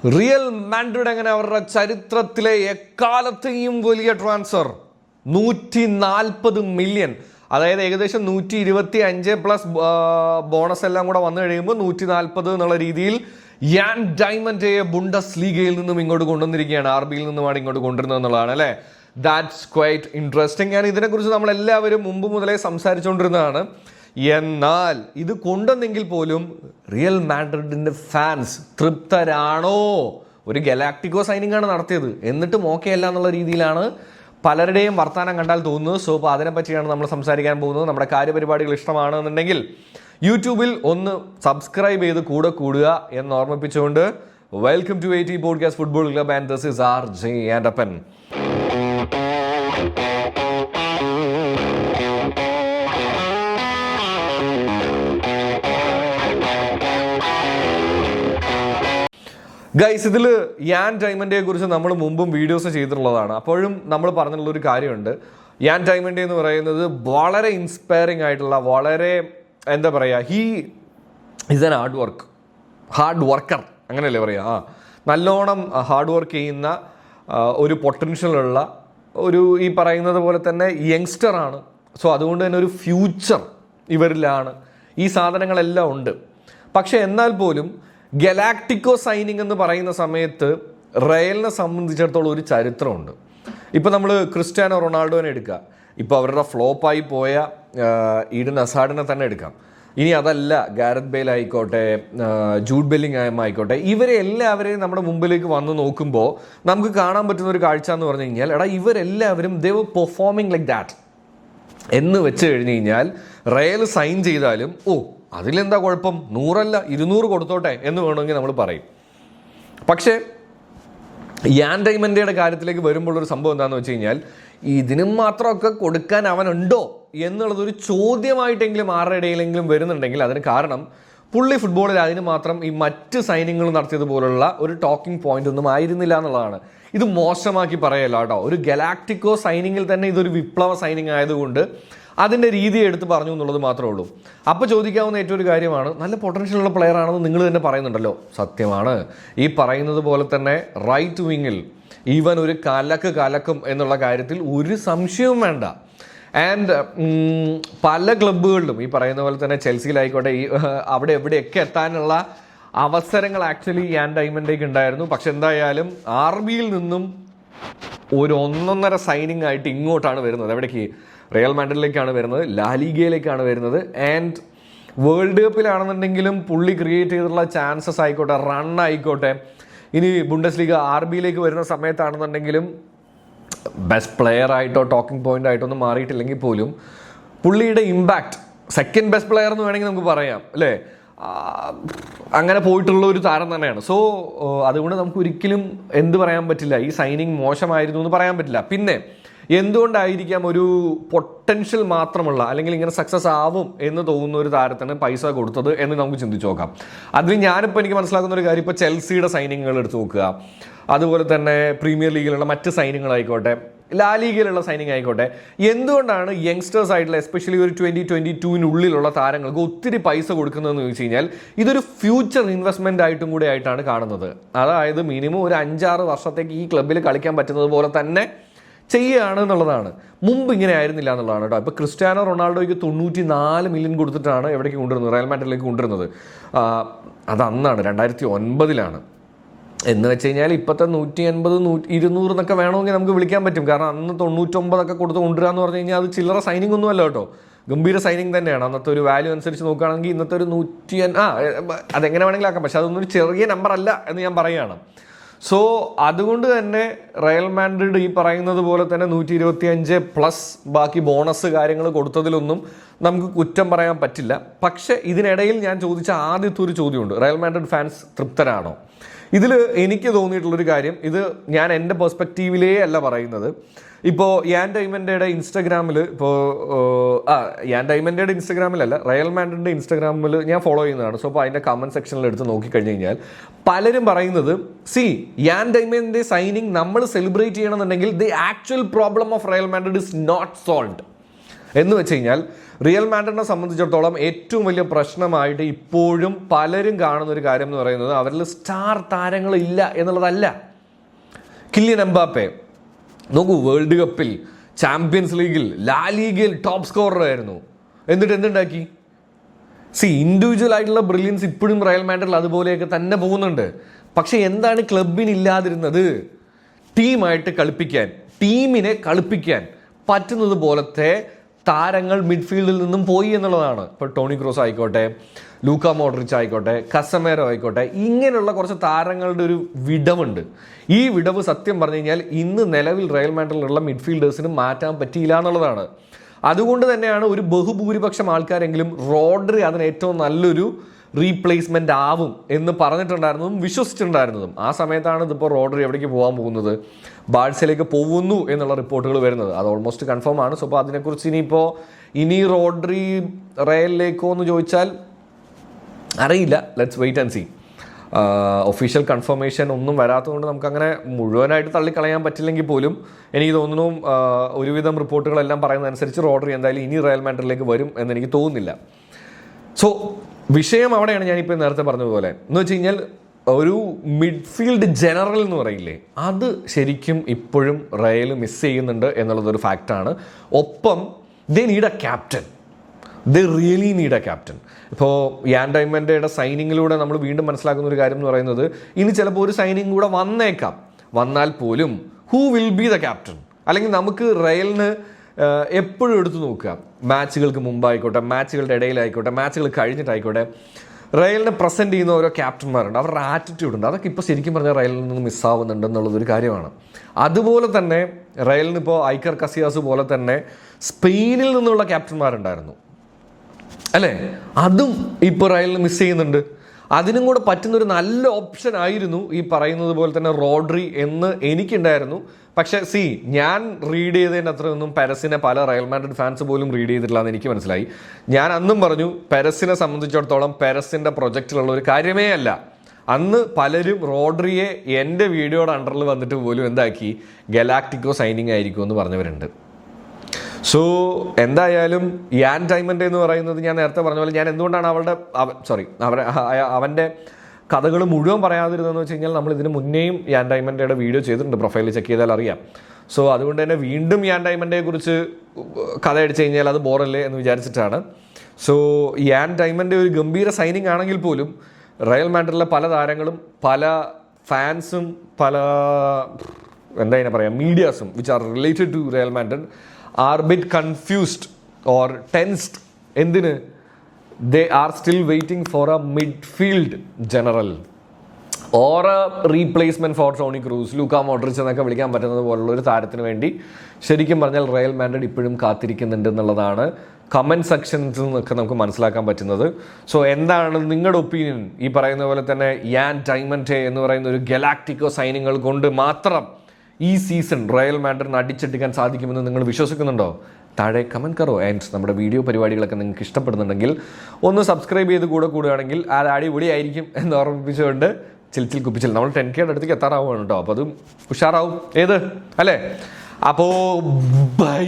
Real Madrid അങ്ങനെ അവരുടെ ചരിത്രത്തിലെ എക്കാലത്തെയും വലിയ ട്രാൻസ്ഫർ 140 മില്യൺ, അതായത് ഏകദേശം 125 പ്ലസ് ബോണസ് എല്ലാം കൂടെ വന്നു കഴിയുമ്പോൾ 140 എന്നുള്ള രീതിയിൽ യാൻ ഡയമൻഡയെ ബുണ്ടസ് ലീഗയിൽ നിന്നും ഇങ്ങോട്ട് കൊണ്ടുവന്നിരിക്കുകയാണ്. RB-യിൽ നിന്നുമാണ് ഇങ്ങോട്ട് കൊണ്ടുവരുന്നത് എന്നുള്ളതാണ് അല്ലേ. That's quite interesting. ഞാൻ ഇതിനെക്കുറിച്ച് നമ്മളെല്ലാവരും മുമ്പ് മുതലേ സംസാരിച്ചുകൊണ്ടിരുന്നതാണ്. എന്നാൽ ഇത് കൊണ്ടുവന്നെങ്കിൽ പോലും റിയൽ മാഡ്രിഡിന്റെ ഫാൻസ് തൃപ്തരാണോ? ഒരു ഗലാക്ടിക്കോ സൈനിങ് ആണ് നടത്തിയത്, എന്നിട്ടും ഓക്കെ അല്ല എന്നുള്ള രീതിയിലാണ് പലരുടെയും വർത്തമാനം കണ്ടാൽ തോന്നുന്നത്. സോ അപ്പോൾ അതിനെ പറ്റിയാണ് നമ്മൾ സംസാരിക്കാൻ പോകുന്നത്. നമ്മുടെ കാര്യപരിപാടികൾ ഇഷ്ടമാണെന്നുണ്ടെങ്കിൽ യൂട്യൂബിൽ ഒന്ന് സബ്സ്ക്രൈബ് ചെയ്ത് കൂടെ കൂടുക എന്ന് ഓർമ്മിപ്പിച്ചുകൊണ്ട് welcome to AT podcast football club and this is RJ ആൻഡപ്പൻ. ഗൈസ്, ഇതിൽ യാൻ ഡയമൻഡയെ കുറിച്ച് നമ്മൾ മുമ്പും വീഡിയോസ് ചെയ്തിട്ടുള്ളതാണ്. അപ്പോഴും നമ്മൾ പറഞ്ഞിട്ടുള്ളൊരു കാര്യമുണ്ട്. യാൻ ഡയമൻഡെ എന്ന് പറയുന്നത് വളരെ ഇൻസ്പയറിംഗ് ആയിട്ടുള്ള, വളരെ എന്താ പറയുക, he is N hard worker അങ്ങനെയല്ലേ പറയുക. നല്ലോണം ഹാർഡ് വർക്ക് ചെയ്യുന്ന ഒരു പൊട്ടൻഷ്യലുള്ള ഒരു, ഈ പറയുന്നത് പോലെ തന്നെ യങ്സ്റ്ററാണ്. സോ അതുകൊണ്ട് തന്നെ ഒരു ഫ്യൂച്ചർ ഇവരിലാണ്. ഈ സാധനങ്ങളെല്ലാം ഉണ്ട്. പക്ഷെ എന്നാൽ പോലും ഗലാക്ടിക്കോ സൈനിങ് എന്ന് പറയുന്ന സമയത്ത് റയലിനെ സംബന്ധിച്ചിടത്തോളം ഒരു ചരിത്രമുണ്ട്. ഇപ്പോൾ നമ്മൾ ക്രിസ്ത്യാനോ റൊണാൾഡോനെ എടുക്കുക, ഇപ്പോൾ അവരുടെ ഫ്ലോപ്പായി പോയ ഈഡൻ ഹസാർഡിനെ തന്നെ എടുക്കാം. ഇനി അതല്ല, ഗാരത്ത് ബേൽ ആയിക്കോട്ടെ, ജൂഡ് ബെല്ലിംഗ്ഹാം ആയിക്കോട്ടെ, ഇവരെ എല്ലാവരെയും നമ്മുടെ മുമ്പിലേക്ക് വന്ന് നോക്കുമ്പോൾ നമുക്ക് കാണാൻ പറ്റുന്ന ഒരു കാഴ്ച എന്ന് പറഞ്ഞു കഴിഞ്ഞാൽ, ഇവരെല്ലാവരും ദേ വർ പെർഫോമിങ് ലൈക്ക് ദാറ്റ് എന്ന് വെച്ച് കഴിഞ്ഞ് കഴിഞ്ഞാൽ റയൽ സൈൻ ചെയ്താലും അതിലെന്താ കുഴപ്പം, 100 അല്ല 200 കൊടുത്തോട്ടെ എന്ന് വേണമെങ്കിൽ നമ്മൾ പറയും. പക്ഷേ യാൻ ഡയമൻഡയുടെ കാര്യത്തിലേക്ക് വരുമ്പോഴൊരു സംഭവം എന്താണെന്ന് വെച്ച് കഴിഞ്ഞാൽ, ഇതിനും മാത്രമൊക്കെ കൊടുക്കാൻ അവനുണ്ടോ എന്നുള്ളതൊരു ചോദ്യമായിട്ടെങ്കിലും ആരുടെ ഇടയിലെങ്കിലും വരുന്നുണ്ടെങ്കിൽ അതിന് കാരണം പുള്ളി ഫുട്ബോളിൽ അതിന് മാത്രം ഈ മറ്റ് സൈനിങ്ങൾ നടത്തിയതുപോലുള്ള ഒരു ടോക്കിംഗ് പോയിന്റ് ഒന്നും ആയിരുന്നില്ല എന്നുള്ളതാണ്. ഇത് മോശമാക്കി പറയല്ല കേട്ടോ. ഒരു ഗലാക്ടിക്കോ സൈനിങ്ങിൽ തന്നെ ഇതൊരു വിപ്ലവ സൈനിങ് ആയതുകൊണ്ട് അതിൻ്റെ രീതി എടുത്ത് പറഞ്ഞു എന്നുള്ളത് മാത്രമേ ഉള്ളൂ. അപ്പോൾ ചോദിക്കാവുന്ന ഏറ്റവും ഒരു കാര്യമാണ്, നല്ല പൊട്ടൻഷ്യലുള്ള പ്ലെയർ ആണെന്ന് നിങ്ങൾ തന്നെ പറയുന്നുണ്ടല്ലോ. സത്യമാണ്. ഈ പറയുന്നത് പോലെ തന്നെ റൈറ്റ് വിങ്ങിൽ ഈവൻ ഒരു കലക്കും എന്നുള്ള കാര്യത്തിൽ ഒരു സംശയവും വേണ്ട. ആൻഡ് പല ക്ലബ്ബുകളിലും ഈ പറയുന്ന പോലെ തന്നെ ചെൽസിയിലായിക്കോട്ടെ, അവിടെ എവിടെയൊക്കെ എത്താനുള്ള അവസരങ്ങൾ ആക്ച്വലി യാൻ ഡയമൻഡേക്ക് ഉണ്ടായിരുന്നു. പക്ഷെ എന്തായാലും RB-യിൽ നിന്നും ഒരു 1.5 സൈനിങ് ആയിട്ട് ഇങ്ങോട്ടാണ് വരുന്നത്. എവിടേക്ക്? റിയൽ മാഡ്രിഡിലേക്കാണ് വരുന്നത്, ലാലിഗയിലേക്കാണ് വരുന്നത്. ആൻഡ് വേൾഡ് കപ്പിലാണെന്നുണ്ടെങ്കിലും പുള്ളി ക്രിയേറ്റ് ചെയ്തിട്ടുള്ള ചാൻസസ് ആയിക്കോട്ടെ, റൺ ആയിക്കോട്ടെ, ഇനി ബുണ്ടസ് ലീഗ RB-യിലേക്ക് വരുന്ന സമയത്താണെന്നുണ്ടെങ്കിലും ബെസ്റ്റ് പ്ലെയർ ആയിട്ടോ ടോക്കിംഗ് പോയിന്റ് ആയിട്ടോ ഒന്നും മാറിയിട്ടില്ലെങ്കിൽ പോലും പുള്ളിയുടെ ഇമ്പാക്റ്റ് സെക്കൻഡ് ബെസ്റ്റ് പ്ലെയർ എന്ന് വേണമെങ്കിൽ നമുക്ക് പറയാം അല്ലേ. അങ്ങനെ പോയിട്ടുള്ള ഒരു താരം തന്നെയാണ്. സോ അതുകൊണ്ട് നമുക്ക് ഒരിക്കലും എന്ത് പറയാൻ പറ്റില്ല, ഈ സൈനിങ് മോശമായിരുന്നു എന്ന് പറയാൻ പറ്റില്ല. പിന്നെ എന്തുകൊണ്ടായിരിക്കാം ഒരു പൊട്ടൻഷ്യൽ മാത്രമുള്ള, അല്ലെങ്കിൽ ഇങ്ങനെ സക്സസ് ആവും എന്ന് തോന്നുന്ന ഒരു താരത്തിന് പൈസ കൊടുത്തത് എന്ന് നമുക്ക് ചിന്തിച്ച് നോക്കാം. അതിൽ ഞാനിപ്പോൾ എനിക്ക് മനസ്സിലാക്കുന്ന ഒരു കാര്യം, ഇപ്പോൾ ചെൽസിയുടെ സൈനിങ്ങുകൾ എടുത്ത് നോക്കുക, അതുപോലെ തന്നെ പ്രീമിയർ ലീഗിലുള്ള മറ്റ് സൈനിങ്ങുകളായിക്കോട്ടെ, ലാലീഗയിലുള്ള സൈനിങ് ആയിക്കോട്ടെ, എന്തുകൊണ്ടാണ് യങ്സ്റ്റേഴ്സ് ആയിട്ടുള്ള എസ്പെഷ്യലി ഒരു 2022-നുള്ളിലുള്ള താരങ്ങൾക്ക് ഒത്തിരി പൈസ കൊടുക്കുന്നതെന്ന് ചോദിച്ചു കഴിഞ്ഞാൽ, ഇതൊരു ഫ്യൂച്ചർ ഇൻവെസ്റ്റ്മെൻ്റ് ആയിട്ടും കൂടെ ആയിട്ടാണ് കാണുന്നത്. അതായത് മിനിമം ഒരു 5-6 വർഷത്തേക്ക് ഈ ക്ലബ്ബിൽ കളിക്കാൻ പറ്റുന്നത് പോലെ തന്നെ ചെയ്യുകയാണ് എന്നുള്ളതാണ്. മുമ്പ് ഇങ്ങനെ ആയിരുന്നില്ല എന്നുള്ളതാണ് കേട്ടോ. ഇപ്പോൾ ക്രിസ്ത്യാനോ റൊണാൾഡോയ്ക്ക് 94 മില്യൺ കൊടുത്തിട്ടാണ് എവിടേക്ക് കൊണ്ടുവരുന്നത്, റയൽ മാഡ്രിഡിലേക്ക് കൊണ്ടുവരുന്നത്. അത് അന്നാണ് 2009-ലാണ്. എന്ന് വെച്ച് കഴിഞ്ഞാൽ ഇപ്പോഴത്തെ 180, 200 എന്നൊക്കെ വേണമെങ്കിൽ നമുക്ക് വിളിക്കാൻ പറ്റും. കാരണം അന്ന് 99 കൊടുത്ത് കൊണ്ടുവരിക എന്ന് പറഞ്ഞു കഴിഞ്ഞാൽ അത് ചില്ലറ സൈനിങ് ഒന്നും അല്ല കേട്ടോ, ഗംഭീര സൈനിങ് തന്നെയാണ്. അന്നത്തെ ഒരു വാല്യൂ അനുസരിച്ച് നോക്കുകയാണെങ്കിൽ ഇന്നത്തെ ഒരു 100 അതെങ്ങനെ വേണമെങ്കിലും ആക്കാം. പക്ഷെ അതൊന്നും ഒരു ചെറിയ നമ്പർ അല്ല എന്ന് ഞാൻ പറയുകയാണ്. സോ അതുകൊണ്ട് തന്നെ റയൽ മാഡ്രിഡ് ഈ പറയുന്നത് പോലെ തന്നെ 125 പ്ലസ് ബാക്കി ബോണസ് കാര്യങ്ങൾ കൊടുത്തതിലൊന്നും നമുക്ക് കുറ്റം പറയാൻ പറ്റില്ല. പക്ഷെ ഇതിനിടയിൽ ഞാൻ ചോദിച്ച ആദ്യത്തെ ഒരു ചോദ്യമുണ്ട്, റയൽ മാഡ്രിഡ് ഫാൻസ് തൃപ്തരാണോ? ഇതിൽ എനിക്ക് തോന്നിയിട്ടുള്ളൊരു കാര്യം, ഇത് ഞാൻ എൻ്റെ പെർസ്പെക്റ്റീവിലേ അല്ല പറയുന്നത്. ഇപ്പോൾ യാൻ ഡയമൻഡയുടെ ഇൻസ്റ്റഗ്രാമിൽ, യാൻ ഡയമൻഡയുടെ ഇൻസ്റ്റഗ്രാമിലല്ല, റയൽ മാഡ്രിഡിൻ്റെ ഇൻസ്റ്റഗ്രാമിൽ ഞാൻ ഫോളോ ചെയ്യുന്നതാണ്. സോ അപ്പോൾ അതിൻ്റെ കമൻറ്റ് സെക്ഷനിൽ എടുത്ത് നോക്കിക്കഴിഞ്ഞ് കഴിഞ്ഞാൽ പലരും പറയുന്നത്, യാൻ ഡയമൻഡിൻ്റെ സൈനിങ് നമ്മൾ സെലിബ്രേറ്റ് ചെയ്യണമെന്നുണ്ടെങ്കിൽ the actual problem of Real Madrid is not solved. എന്ന് വെച്ച് കഴിഞ്ഞാൽ റിയൽ മാഡ്രിഡിനെ സംബന്ധിച്ചിടത്തോളം ഏറ്റവും വലിയ പ്രശ്നമായിട്ട് ഇപ്പോഴും പലരും കാണുന്ന ഒരു കാര്യം എന്ന് പറയുന്നത് അവരിൽ സ്റ്റാർ താരങ്ങളില്ല എന്നുള്ളതല്ല. കിലിയൻ എംബാപ്പെ നോക്കൂ, വേൾഡ് കപ്പിൽ, ചാമ്പ്യൻസ് ലീഗിൽ, ലാ ലീഗിൽ ടോപ്പ് സ്കോറർ ആയിരുന്നു. എന്നിട്ട് എന്തുണ്ടാക്കി? ഇൻഡിവിജ്വൽ ആയിട്ടുള്ള ബ്രില്യൻസ് ഇപ്പോഴും റയൽ മാഡ്രിഡിൽ അതുപോലെയൊക്കെ തന്നെ പോകുന്നുണ്ട്. പക്ഷെ എന്താണ് ക്ലബിന് ഇല്ലാതിരുന്നത്? ടീമായിട്ട് കളിപ്പിക്കാൻ, ടീമിനെ കളിപ്പിക്കാൻ പറ്റുന്നത് പോലത്തെ താരങ്ങൾ മിഡ്ഫീൽഡിൽ നിന്നും പോയി എന്നുള്ളതാണ്. ഇപ്പോൾ ടോണി ക്രോസ് ആയിക്കോട്ടെ, ലൂക്ക മോഡ്രിച്ച് ആയിക്കോട്ടെ, കസമേരോ ആയിക്കോട്ടെ, ഇങ്ങനെയുള്ള കുറച്ച് താരങ്ങളുടെ ഒരു വിടവുണ്ട്. ഈ വിടവ് സത്യം പറഞ്ഞു കഴിഞ്ഞാൽ ഇന്ന് നിലവിൽ റയൽ മാഡ്രിഡിലുള്ള മിഡ്ഫീൽഡേഴ്സിന് മാറ്റാൻ പറ്റിയില്ല എന്നുള്ളതാണ്. അതുകൊണ്ട് തന്നെയാണ് ഒരു ബഹുഭൂരിപക്ഷം ആൾക്കാരെങ്കിലും റോഡ്രി അതിന് ഏറ്റവും നല്ലൊരു റീപ്ലേസ്മെന്റ് ആവും എന്ന് പറഞ്ഞിട്ടുണ്ടായിരുന്നതും വിശ്വസിച്ചിട്ടുണ്ടായിരുന്നതും. ആ സമയത്താണ് ഇതിപ്പോൾ റോഡ്രി എവിടേക്ക് പോകാൻ പോകുന്നത്, ബാഴ്സയിലേക്ക് പോകുന്നു എന്നുള്ള റിപ്പോർട്ടുകൾ വരുന്നത്. അത് ഓൾമോസ്റ്റ് കൺഫേം ആണ്. സോ അപ്പോൾ അതിനെക്കുറിച്ച് ഇനി റോഡ്രി റയലിലേക്കോ എന്ന് ചോദിച്ചാൽ അറിയില്ല. Let's wait and see. Official confirmation ഒന്നും വരാത്തതുകൊണ്ട് നമുക്കങ്ങനെ മുഴുവനായിട്ട് തള്ളിക്കളയാൻ പറ്റില്ലെങ്കിൽ പോലും എനിക്ക് തോന്നുന്നു ഒരുവിധം റിപ്പോർട്ടുകളെല്ലാം പറയുന്നതനുസരിച്ച് റോഡ്രി എന്തായാലും ഇനി റയൽ മാഡ്രിഡിലേക്ക് വരും എന്നെനിക്ക് തോന്നുന്നില്ല. സോ വിഷയം അവിടെയാണ് ഞാനിപ്പോൾ നേരത്തെ പറഞ്ഞതുപോലെ. എന്ന് വെച്ച് കഴിഞ്ഞാൽ ഒരു മിഡ്ഫീൽഡ് ജനറൽ എന്ന് പറയില്ലേ, അത് ശരിക്കും ഇപ്പോഴും റയൽ മിസ് ചെയ്യുന്നുണ്ട് എന്നുള്ളതൊരു ഫാക്റ്റാണ്. ഒപ്പം they need A captain, they really need A captain. ഇപ്പോൾ യാൻ ഡയമൻഡയുടെ സൈനിങ്ങിലൂടെ നമ്മൾ വീണ്ടും മനസ്സിലാക്കുന്ന ഒരു കാര്യം എന്ന് പറയുന്നത് ഇനി ചിലപ്പോൾ ഒരു സൈനിങ് കൂടെ വന്നേക്കാം. വന്നാൽ പോലും who will be the captain? അല്ലെങ്കിൽ നമുക്ക് റയലിന് എപ്പോഴും എടുത്തു നോക്കുക, മാച്ചുകൾക്ക് മുമ്പായിക്കോട്ടെ, മാച്ചുകളുടെ ഇടയിലായിക്കോട്ടെ, മാച്ചുകൾ കഴിഞ്ഞിട്ടായിക്കോട്ടെ, റയലിനെ പ്രസൻറ്റ് ചെയ്യുന്ന ഓരോ ക്യാപ്റ്റന്മാരുണ്ട്, അവരുടെ ആറ്റിറ്റ്യൂഡ് ഉണ്ട്. അതൊക്കെ ഇപ്പോൾ ശരിക്കും പറഞ്ഞാൽ റയലിൽ നിന്ന് മിസ്സാവുന്നുണ്ട് എന്നുള്ളതൊരു കാര്യമാണ്. അതുപോലെ തന്നെ റയലിന് ഇപ്പോൾ ഐക്കർ കസിയാസ് പോലെ തന്നെ സ്പെയിനിൽ നിന്നുള്ള ക്യാപ്റ്റന്മാരുണ്ടായിരുന്നു അല്ലേ, അതും ഇപ്പോൾ റയലിന് മിസ് ചെയ്യുന്നുണ്ട്. അതിനും കൂടെ പറ്റുന്നൊരു നല്ല ഓപ്ഷൻ ആയിരുന്നു ഈ പറയുന്നത് പോലെ തന്നെ റോഡ്രി എന്ന് എനിക്കുണ്ടായിരുന്നു. പക്ഷേ ഞാൻ റീഡ് ചെയ്തതിൻ്റെ അത്രയൊന്നും പെരസിനെ പല റയൽ മാഡ്രിഡ് ഫാൻസ് പോലും റീഡ് ചെയ്തിട്ടില്ല എന്ന് എനിക്ക് മനസ്സിലായി. ഞാൻ അന്നും പറഞ്ഞു പെരസിനെ സംബന്ധിച്ചിടത്തോളം പെരസിൻ്റെ പ്രൊജക്റ്റിലുള്ള ഒരു കാര്യമേ അല്ല. അന്ന് പലരും റോഡ്രിയെ എൻ്റെ വീഡിയോയുടെ അണ്ടറിൽ വന്നിട്ട് പോലും എന്താക്കി, ഗലാക്റ്റിക്കോ സൈനിങ് ആയിരിക്കും എന്ന് പറഞ്ഞവരുണ്ട്. സോ എന്തായാലും യാൻ ഡയമൻഡ് എന്ന് പറയുന്നത് ഞാൻ നേരത്തെ പറഞ്ഞ പോലെ, ഞാൻ എന്തുകൊണ്ടാണ് അവൻ്റെ കഥകൾ മുഴുവൻ പറയാതിരുന്നതെന്ന് വെച്ച് കഴിഞ്ഞാൽ നമ്മൾ ഇതിന് മുന്നേയും യാൻ ഡയമൻഡയുടെ വീഡിയോ ചെയ്തിട്ടുണ്ട്, പ്രൊഫൈലിൽ ചെക്ക് ചെയ്താൽ അറിയാം. സോ അതുകൊണ്ട് തന്നെ വീണ്ടും യാൻ ഡയമൻഡയെ കുറിച്ച് കഥ അടിച്ചു കഴിഞ്ഞാൽ അത് ബോറല്ലേ എന്ന് വിചാരിച്ചിട്ടാണ്. സോ യാൻ ഡയമൻഡ് ഒരു ഗംഭീര സൈനിങ് ആണെങ്കിൽ പോലും റയൽ മാഡ്രിഡിലെ പല താരങ്ങളും, പല ഫാൻസും, പല എന്താ പറയുക, മീഡിയാസും which are related to Real Madrid are bit confused or tensed. എന്തിന്? they are still waiting for a midfield general or a replacement for Toni Kroos, Luka Modric എന്നൊക്കെ വിളിക്കാൻ പറ്റുന്നത് പോലുള്ള ഒരു താരത്തിന് വേണ്ടി ശരിക്കും പറഞ്ഞാൽ റയൽ മാഡ്രിഡ് ഇപ്പോഴും കാത്തിരിക്കുന്നുണ്ട് എന്നുള്ളതാണ് കമൻറ്റ് സെക്ഷൻസിൽ നിന്നൊക്കെ നമുക്ക് മനസ്സിലാക്കാൻ പറ്റുന്നത്. സോ എന്താണ് നിങ്ങളുടെ ഒപ്പീനിയൻ? ഈ പറയുന്ന പോലെ തന്നെ യാൻ ഡയമൻഡെ എന്ന് പറയുന്ന ഒരു ഗലാക്റ്റിക്കോ സൈനിങ്ങൾ കൊണ്ട് മാത്രം ഈ സീസൺ റയൽ മാഡ്രിഡിന് അടിച്ചെടുക്കാൻ സാധിക്കുമെന്ന് നിങ്ങൾ വിശ്വസിക്കുന്നുണ്ടോ? താഴെ കമൻറ്റ് കറോ. ആൻഡ് നമ്മുടെ വീഡിയോ പരിപാടികളൊക്കെ നിങ്ങൾക്ക് ഇഷ്ടപ്പെടുന്നുണ്ടെങ്കിൽ ഒന്ന് സബ്സ്ക്രൈബ് ചെയ്ത് കൂടെയാണെങ്കിൽ അത് അടിപൊളിയായിരിക്കും എന്ന് ഓർമ്മിപ്പിച്ചുകൊണ്ട് ചിൽ കുപ്പിച്ചിൽ നമ്മൾ 10K അടുത്തേക്ക് എത്താറാവുകയാണ് കേട്ടോ. അപ്പോൾ അതും ഉഷാറാവും അല്ലേ? അപ്പോൾ ബൈ.